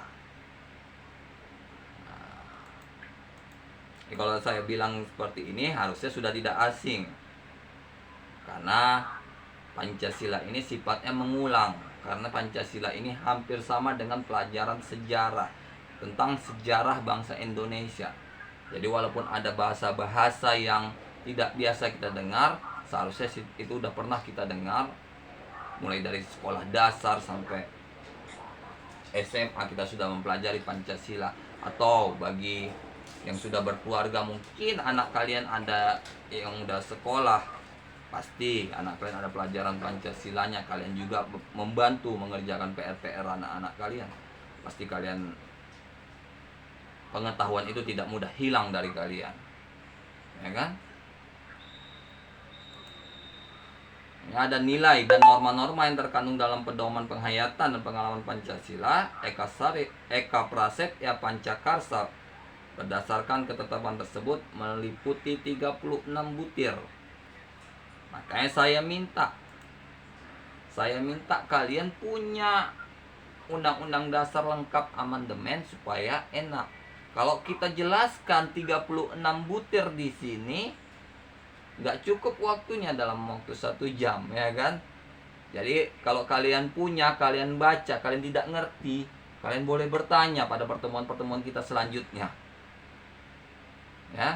Kalau saya bilang seperti ini harusnya sudah tidak asing, karena Pancasila ini sifatnya mengulang, karena Pancasila ini hampir sama dengan pelajaran sejarah tentang sejarah bangsa Indonesia. Jadi walaupun ada bahasa-bahasa yang tidak biasa kita dengar, seharusnya itu udah pernah kita dengar mulai dari sekolah dasar sampai SMA kita sudah mempelajari Pancasila. Atau bagi yang sudah berkeluarga, mungkin anak kalian ada yang udah sekolah, pasti anak kalian ada pelajaran Pancasilanya. Kalian juga membantu mengerjakan PR-PR anak-anak kalian. Pasti kalian, pengetahuan itu tidak mudah hilang dari kalian, ya kan? Ada nilai dan norma-norma yang terkandung dalam pedoman penghayatan dan pengalaman Pancasila, Eka Prasetya Pancakarsa. Berdasarkan ketetapan tersebut meliputi 36 butir. Makanya saya minta kalian punya Undang-Undang Dasar lengkap amandemen supaya enak. Kalau kita jelaskan 36 butir di sini, nggak cukup waktunya dalam waktu 1 jam, ya kan? Jadi kalau kalian punya, kalian baca, kalian tidak ngerti, kalian boleh bertanya pada pertemuan-pertemuan kita selanjutnya, ya.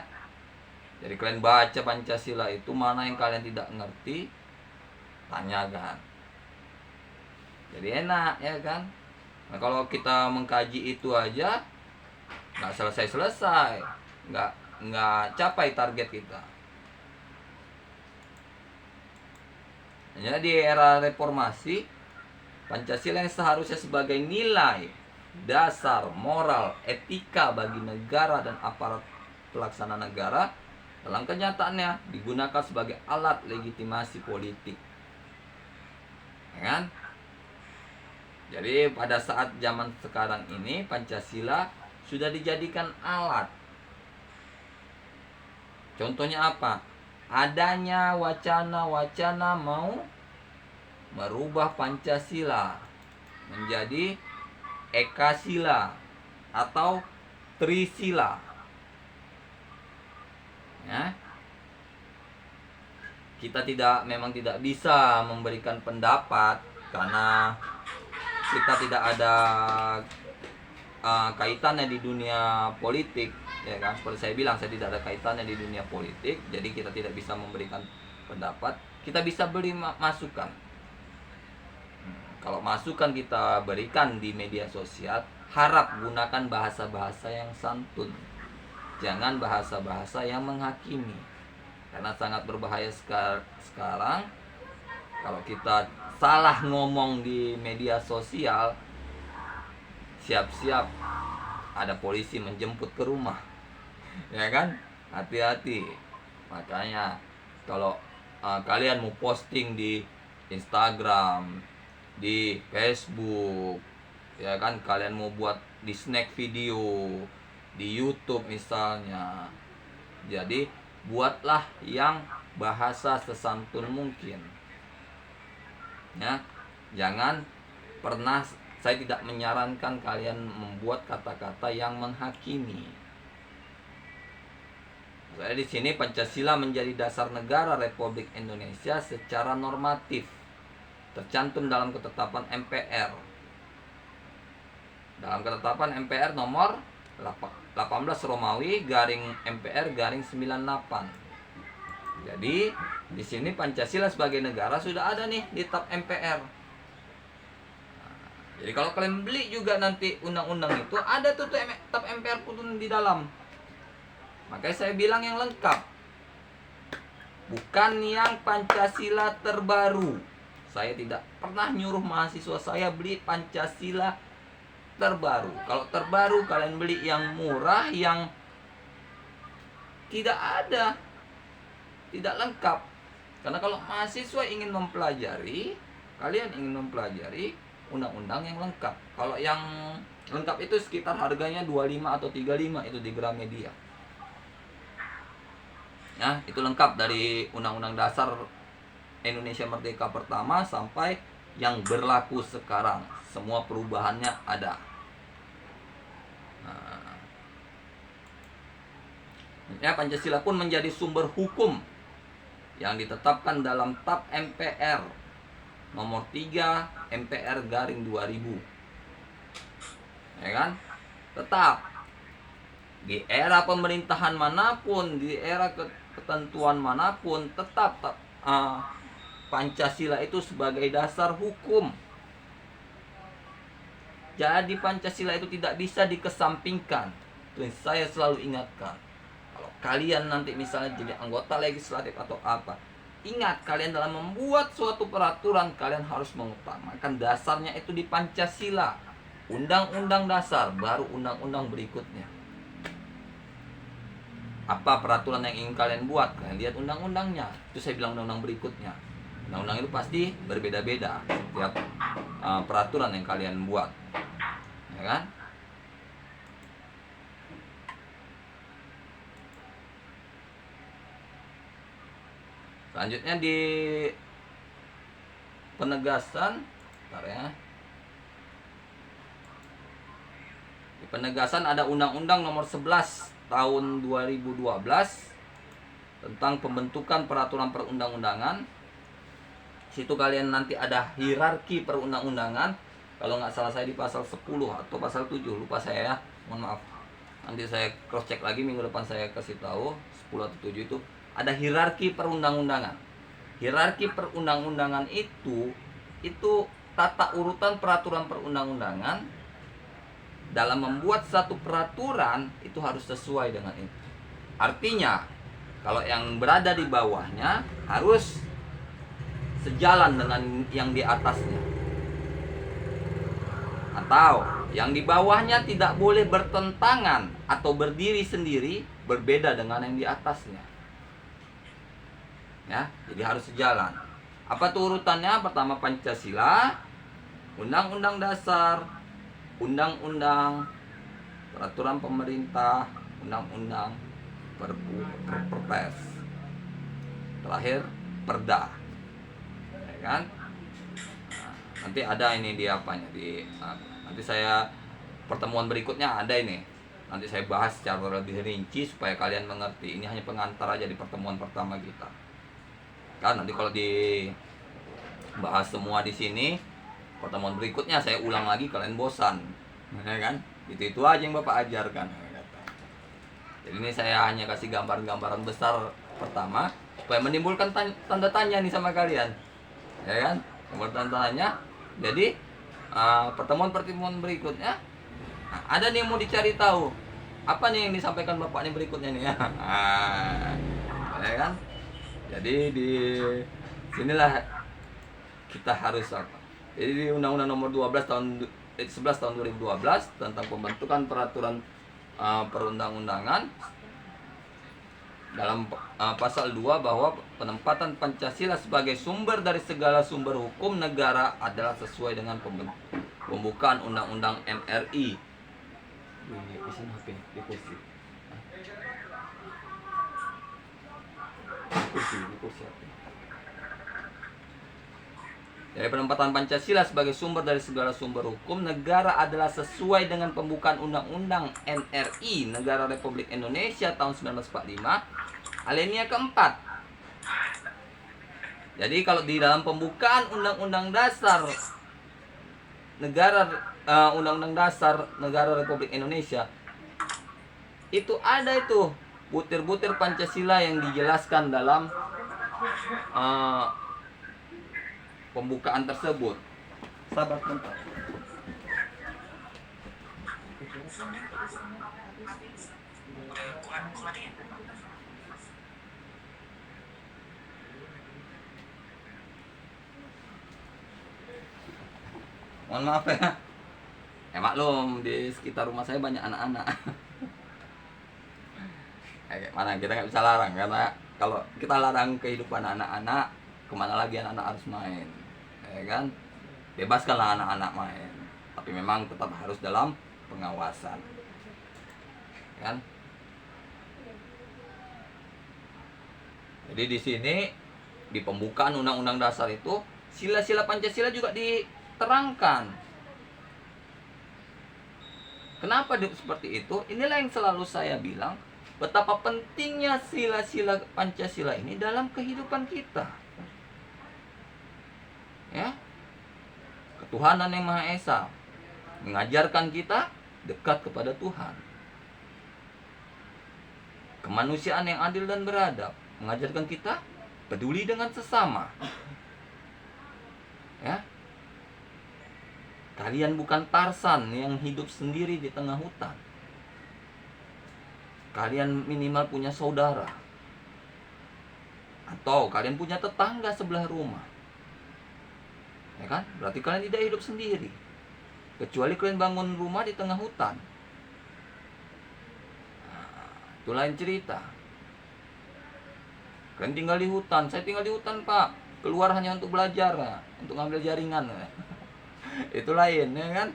Jadi kalian baca Pancasila itu, mana yang kalian tidak ngerti, tanyakan. Jadi enak, ya kan? Nah, kalau kita mengkaji itu aja nggak selesai, nggak capai target kita. Jadi di era reformasi, Pancasila yang seharusnya sebagai nilai dasar moral etika bagi negara dan aparat pelaksana negara, dalam kenyataannya digunakan sebagai alat legitimasi politik, ya kan? Jadi pada saat zaman sekarang ini, Pancasila sudah dijadikan alat. Contohnya apa? Adanya wacana-wacana mau merubah Pancasila menjadi Ekasila atau Trisila, ya. Kita memang tidak bisa memberikan pendapat karena kita tidak ada kaitannya di dunia politik, ya kan? Seperti saya bilang, saya tidak ada kaitannya di dunia politik, jadi kita tidak bisa memberikan pendapat. Kita bisa beri masukan. Kalau masukan kita berikan di media sosial, harap gunakan bahasa-bahasa yang santun, jangan bahasa-bahasa yang menghakimi, karena sangat berbahaya sekarang. Kalau kita salah ngomong di media sosial, siap-siap ada polisi menjemput ke rumah, ya kan? Hati-hati. Makanya kalau kalian mau posting di Instagram, di Facebook, ya kan, kalian mau buat di snack video di YouTube misalnya, jadi buatlah yang bahasa sesantun mungkin, ya. Jangan pernah, saya tidak menyarankan kalian membuat kata-kata yang menghakimi. Saya di sini, Pancasila menjadi dasar negara Republik Indonesia secara normatif, tercantum dalam ketetapan MPR. Dalam ketetapan MPR nomor 18 Romawi garing MPR garing 98. Jadi di sini Pancasila sebagai negara sudah ada nih di tab MPR. Jadi kalau kalian beli juga nanti undang-undang itu, ada tuh tab MPR pun di dalam. Makanya saya bilang yang lengkap, bukan yang Pancasila terbaru. Saya tidak pernah nyuruh mahasiswa saya beli Pancasila terbaru. Kalau terbaru kalian beli yang murah, yang tidak ada, tidak lengkap. Karena kalau mahasiswa ingin mempelajari, kalian ingin mempelajari undang-undang yang lengkap. Kalau yang lengkap itu sekitar harganya 25 atau 35 itu di Gramedia. Ya, itu lengkap dari Undang-Undang Dasar Indonesia Merdeka pertama sampai yang berlaku sekarang. Semua perubahannya ada. Nah, ya, Pancasila pun menjadi sumber hukum yang ditetapkan dalam tab MPR nomor 3 MPR garing 2000. Ya kan? Tetap di era pemerintahan manapun, di era ketentuan manapun, tetap Pancasila itu sebagai dasar hukum. Jadi Pancasila itu tidak bisa dikesampingkan. Itu yang saya selalu ingatkan. Kalau kalian nanti misalnya jadi anggota legislatif atau apa, ingat kalian dalam membuat suatu peraturan, kalian harus mengutamakan dasarnya itu di Pancasila. Undang-undang dasar, baru undang-undang berikutnya. Apa peraturan yang ingin kalian buat? Kalian lihat undang-undangnya. Itu saya bilang undang-undang berikutnya. Undang-undang itu pasti berbeda-beda setiap peraturan yang kalian buat. Ya kan? Selanjutnya di penegasan, bentar ya. Di penegasan ada Undang-Undang Nomor 11 Tahun 2012 tentang pembentukan peraturan perundang-undangan. Situ kalian nanti ada hierarki perundang-undangan. Kalau nggak salah saya di pasal 10 atau pasal 7, lupa saya ya. Mohon maaf. Nanti saya cross check lagi minggu depan, saya kasih tahu 10 atau 7 itu ada hierarki perundang-undangan. Hierarki perundang-undangan itu tata urutan peraturan perundang-undangan. Dalam membuat satu peraturan itu harus sesuai dengan itu. Artinya, kalau yang berada di bawahnya harus sejalan dengan yang di atasnya. Atau yang di bawahnya tidak boleh bertentangan atau berdiri sendiri berbeda dengan yang di atasnya. Ya, jadi harus sejalan. Apa tuh urutannya? Pertama Pancasila, Undang-Undang Dasar, Undang-Undang, Peraturan Pemerintah, Undang-Undang, Perpu, Perpres. Terakhir Perda. Ya kan? Nah, nanti ada ini di apanya nanti saya pertemuan berikutnya ada ini. Nanti saya bahas secara lebih rinci supaya kalian mengerti. Ini hanya pengantar aja di pertemuan pertama kita. Kan nanti kalau dibahas semua di sini, pertemuan berikutnya saya ulang lagi, kalian bosan, ya kan? Itu aja yang Bapak ajarkan. Jadi ini saya hanya kasih gambaran-gambaran besar pertama supaya menimbulkan tanda tanya nih sama kalian, ya kan? Gambar tanda tanya. Jadi pertemuan berikutnya ada nih yang mau dicari tahu, apa nih yang disampaikan Bapak nih berikutnya nih ya, ya kan? Jadi di sinilah kita harus apa? Jadi di Undang-Undang Nomor 11 tahun 2012 tentang pembentukan peraturan perundang-undangan, dalam pasal 2 bahwa penempatan Pancasila sebagai sumber dari segala sumber hukum negara adalah sesuai dengan pembukaan Undang-Undang MRI. Di sini HP di kursi. Di kursi HP. Dari penempatan Pancasila sebagai sumber dari segala sumber hukum negara adalah sesuai dengan pembukaan Undang-Undang NRI Negara Republik Indonesia tahun 1945 alinea keempat. Jadi kalau di dalam pembukaan Undang-Undang Dasar Undang-Undang Dasar Negara Republik Indonesia itu ada itu butir-butir Pancasila yang dijelaskan dalam pembukaan tersebut. Sabar bentar. Mohon maaf ya. Maklum di sekitar rumah saya banyak anak-anak. Mana kita nggak bisa larang, karena kalau kita larang kehidupan anak-anak, kemana lagi anak-anak harus main, ya kan? Bebaskanlah anak-anak main, tapi memang tetap harus dalam pengawasan, kan? Jadi di sini di pembukaan Undang-Undang Dasar itu sila-sila Pancasila juga diterangkan. Kenapa seperti itu? Inilah yang selalu saya bilang, betapa pentingnya sila-sila Pancasila ini dalam kehidupan kita. Ya, ketuhanan yang Maha Esa, mengajarkan kita dekat kepada Tuhan. Kemanusiaan yang adil dan beradab, mengajarkan kita peduli dengan sesama. Ya. Kalian bukan Tarsan yang hidup sendiri di tengah hutan. Kalian minimal punya saudara. Atau kalian punya tetangga sebelah rumah. Ya kan? Berarti kalian tidak hidup sendiri. Kecuali kalian bangun rumah di tengah hutan. Nah, itu lain cerita. Kalian tinggal di hutan. Saya tinggal di hutan, Pak. Keluar hanya untuk belajar, ya. Untuk ngambil jaringan. Ya. Itu lain, ya kan?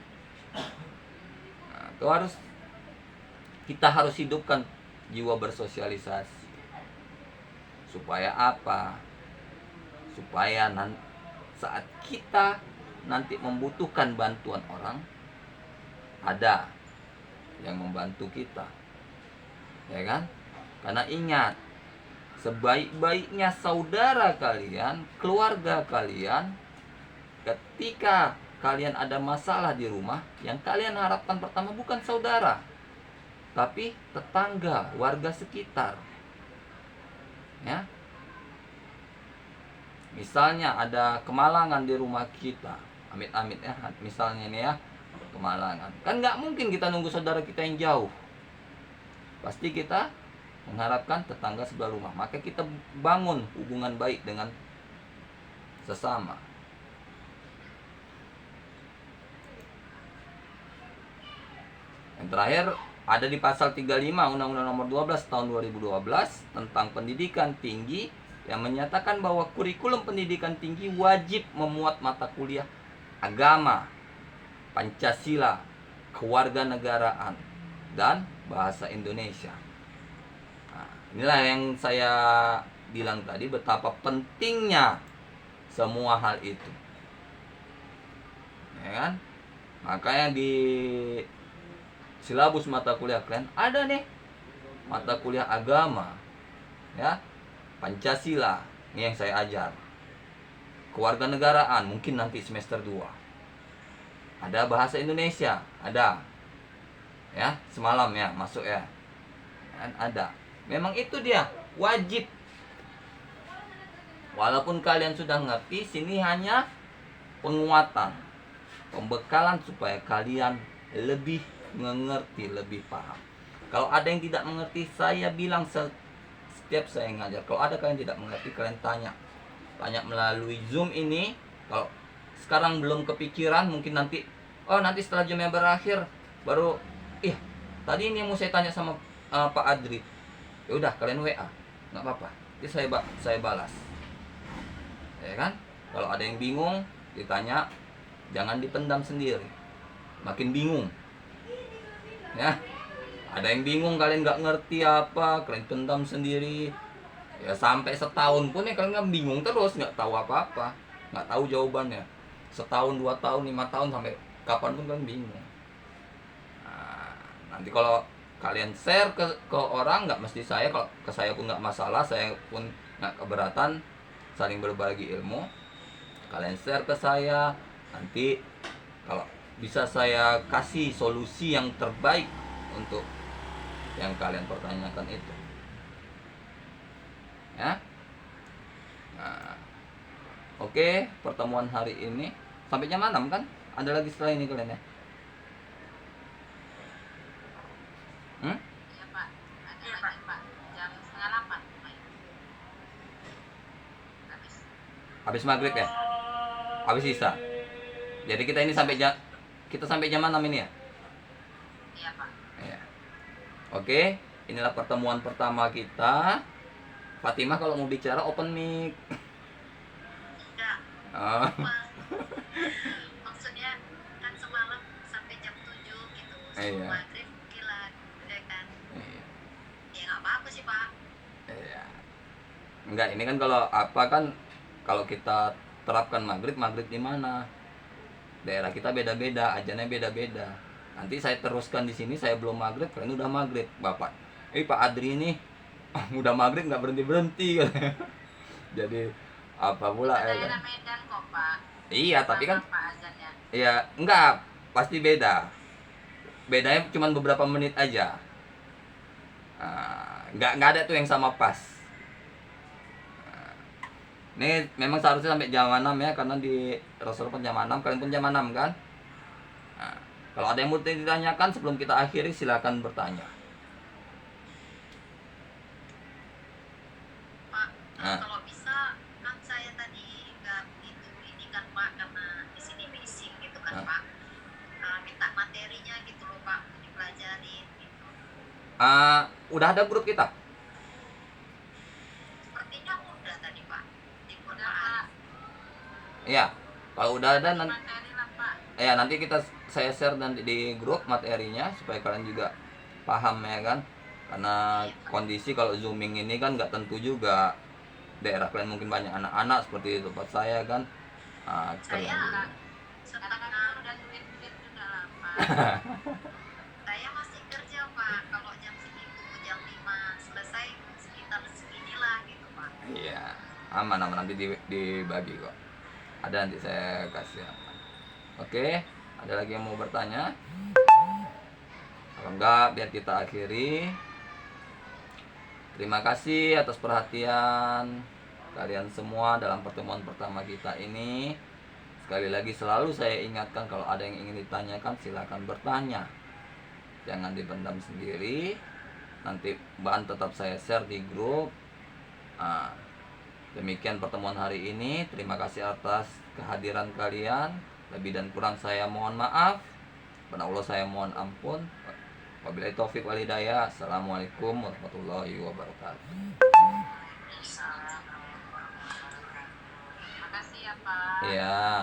Nah, kita harus hidupkan jiwa bersosialisasi. Supaya apa? Supaya saat kita nanti membutuhkan bantuan orang, ada yang membantu kita. Ya kan? Karena ingat, sebaik-baiknya saudara kalian, keluarga kalian, ketika kalian ada masalah di rumah, yang kalian harapkan pertama bukan saudara, tapi tetangga, warga sekitar. Ya. Misalnya ada kemalangan di rumah kita, amit-amit ya, misalnya ini ya, kemalangan. Kan nggak mungkin kita nunggu saudara kita yang jauh. Pasti kita mengharapkan tetangga sebelah rumah. Maka kita bangun hubungan baik dengan sesama. Yang terakhir ada di pasal 35 Undang-Undang Nomor 12 Tahun 2012 tentang pendidikan tinggi yang menyatakan bahwa kurikulum pendidikan tinggi wajib memuat mata kuliah agama, Pancasila, kewarganegaraan, dan bahasa Indonesia. Nah, inilah yang saya bilang tadi, betapa pentingnya semua hal itu. Ya kan? Makanya di silabus mata kuliah kalian ada nih mata kuliah agama, ya, Pancasila, ini yang saya ajar. Kewarganegaraan mungkin nanti semester 2. Ada bahasa Indonesia, ada. Ya, semalam ya masuk ya. Dan ada. Memang itu dia wajib. Walaupun kalian sudah ngerti, sini hanya penguatan, pembekalan supaya kalian lebih mengerti, lebih paham. Kalau ada yang tidak mengerti, saya bilang setiap saya ngajar, kalau ada kalian tidak mengerti, kalian tanya melalui Zoom ini. Kalau sekarang belum kepikiran, mungkin nanti setelah jamnya berakhir baru tadi ini yang mau saya tanya sama Pak Adri. Ya udah, kalian WA, nggak apa-apa, nanti saya balas. Ya kan? Kalau ada yang bingung ditanya, jangan dipendam sendiri, makin bingung. Ya, ada yang bingung, kalian nggak ngerti apa, kalian pendam sendiri. Ya sampai setahun pun ya kalian nggak bingung terus, nggak tahu apa-apa, nggak tahu jawabannya. Setahun, 2 tahun, 5 tahun, sampai kapan pun kalian bingung. Nah, nanti kalau kalian share ke orang, nggak mesti saya, kalau ke saya pun nggak masalah, saya pun nggak keberatan, saling berbagi ilmu. Kalian share ke saya, nanti kalau bisa saya kasih solusi yang terbaik untuk yang kalian pertanyakan itu. Ya. Nah, oke, pertemuan hari ini sampai jam 6 kan? Ada lagi setelah ini kalian ya? Iya Pak, ada lagi Pak, jam 7:30 main. Habis maghrib ya? Habis sisa. Jadi kita ini sampai jam 6 ini ya? Iya Pak. Ya. Oke, inilah pertemuan pertama kita. Fatimah kalau mau bicara open mic. Enggak. Oh. Maksudnya kan semalam sampai jam 7 gitu. Iya. Maghrib kilat, udah kan. Iya. Ya nggak apa-apa sih Pak. Iya. Enggak, ini kan kalau kita terapkan maghrib di mana? Daerah kita beda-beda, ajannya beda-beda. Nanti saya teruskan di sini, saya belum maghrib, kalian udah maghrib, Bapak. Pak Adri ini udah maghrib nggak berhenti. Jadi apa pula ya? Daerah Medan kok Pak. Iya, tapi kan Sama Pak azannya. ya enggak, pasti beda. Bedanya cuma beberapa menit aja. Nggak ada tuh yang sama pas. Ini memang seharusnya sampai jam 6 ya, karena di Rasul pun jam 6, kalian pun jam 6 kan. Nah, kalau ada yang mau ditanyakan sebelum kita akhiri, silakan bertanya. Pak, Nah, kalau bisa kan saya tadi nggak begitu ini kan Pak, karena di sini bising gitu kan nah. Pak. Minta materinya gitu loh Pak, untuk dipelajarin gitu. Udah ada grup kita. Sepertinya udah tadi Pak, di Pak Arif. Iya, kalau udah ada nanti, Materi lah Pak. ya nanti saya share nanti di grup materinya supaya kalian juga paham ya kan. Karena kondisi kalau zooming ini kan nggak tentu juga. Daerah kalian mungkin banyak anak-anak seperti di tempat saya kan. Saya Kalian setengah udah duit-duit juga lah Pak. Saya masih kerja Pak, kalau jam segitu, jam 5 selesai sekitar seginilah gitu Pak. iya, aman nanti dibagi kok. Ada nanti saya kasih. Oke, ada lagi yang mau bertanya? Kalau enggak, biar kita akhiri. Terima kasih atas perhatian kalian semua dalam pertemuan pertama kita ini. Sekali lagi selalu saya ingatkan, kalau ada yang ingin ditanyakan silakan bertanya. Jangan dipendam sendiri. Nanti bahan tetap saya share di grup. Demikian pertemuan hari ini. Terima kasih atas kehadiran kalian. Lebih dan kurang saya mohon maaf. Kepada Allah saya mohon ampun. Wabillahi taufik wal hidayah. Assalamualaikum warahmatullahi wabarakatuh. Terima kasih ya Pak. Ya.